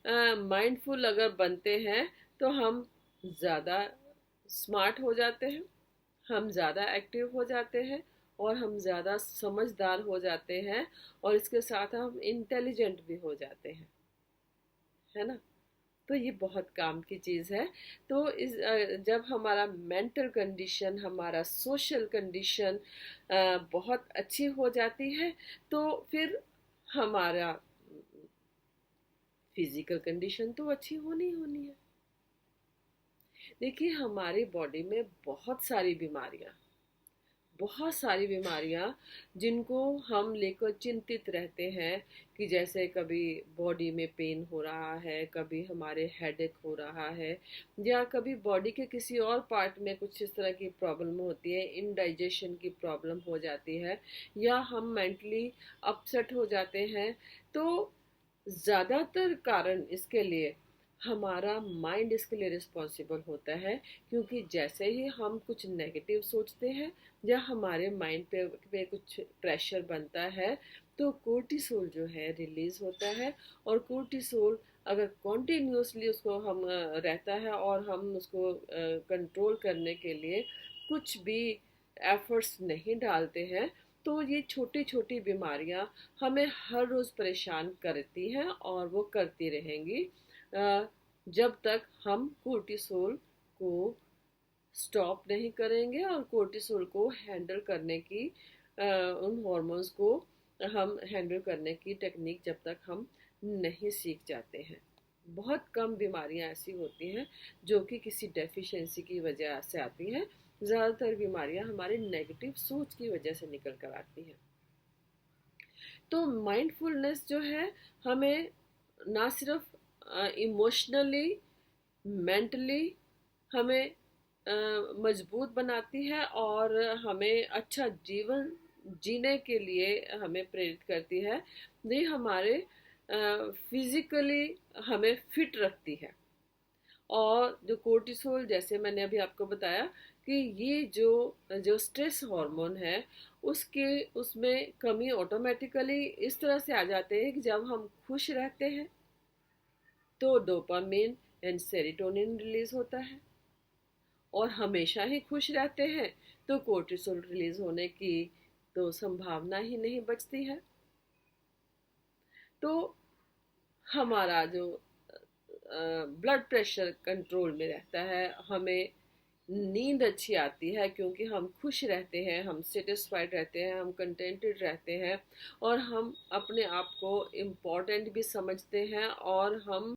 Mindful अगर बनते हैं तो हम ज़्यादा स्मार्ट हो जाते हैं, हम ज़्यादा एक्टिव हो जाते हैं और हम ज़्यादा समझदार हो जाते हैं और इसके साथ हम इंटेलिजेंट भी हो जाते हैं, है ना। तो ये बहुत काम की चीज़ है। तो जब हमारा मेंटल कंडीशन, हमारा सोशल कंडीशन बहुत अच्छी हो जाती है तो फिर हमारा फिजिकल कंडीशन तो अच्छी होनी ही होनी है। देखिए हमारी बॉडी में बहुत सारी बीमारियां जिनको हम लेकर चिंतित रहते हैं कि जैसे कभी बॉडी में पेन हो रहा है, कभी हमारे हेडेक हो रहा है, या कभी बॉडी के किसी और पार्ट में कुछ इस तरह की प्रॉब्लम होती है, इनडाइजेशन की प्रॉब्लम हो जाती है, या हम मेंटली अपसेट हो जाते हैं। तो ज़्यादातर कारण इसके लिए हमारा माइंड इसके लिए रिस्पॉन्सिबल होता है, क्योंकि जैसे ही हम कुछ नेगेटिव सोचते हैं या हमारे माइंड पे कुछ प्रेशर बनता है तो कोर्टिसोल जो है रिलीज होता है। और कोर्टिसोल अगर कॉन्टिन्यूसली उसको हम रहता है और हम उसको कंट्रोल करने के लिए कुछ भी एफर्ट्स नहीं डालते हैं तो ये छोटी छोटी बीमारियां हमें हर रोज परेशान करती हैं और वो करती रहेंगी जब तक हम कोर्टिसोल को स्टॉप नहीं करेंगे और कोर्टिसोल को हैंडल करने की उन हॉर्मोन्स को हम हैंडल करने की टेक्निक जब तक हम नहीं सीख जाते हैं। बहुत कम बीमारियां ऐसी होती हैं जो कि किसी डेफिशिएंसी की वजह से आती हैं। ज़्यादातर बीमारियां हमारे नेगेटिव सोच की वजह से निकल कर आती हैं। तो माइंडफुलनेस जो है हमें ना सिर्फ इमोशनली, मेंटली हमें मजबूत बनाती है और हमें अच्छा जीवन जीने के लिए हमें प्रेरित करती है। ये हमारे फिजिकली हमें फिट रखती है। और जो कोर्टिसोल, जैसे मैंने अभी आपको बताया कि ये जो जो स्ट्रेस हार्मोन है उसके उसमें कमी ऑटोमेटिकली इस तरह से आ जाते हैं कि जब हम खुश रहते हैं तो डोपामिन एंड सेरोटोनिन रिलीज होता है, और हमेशा ही खुश रहते हैं तो कोर्टिसोल रिलीज होने की तो संभावना ही नहीं बचती है। तो हमारा जो ब्लड प्रेशर कंट्रोल में रहता है, हमें नींद अच्छी आती है क्योंकि हम खुश रहते हैं, हम सेटिस्फाइड रहते हैं, हम कंटेंटेड रहते हैं और हम अपने आप को इम्पोर्टेंट भी समझते हैं और हम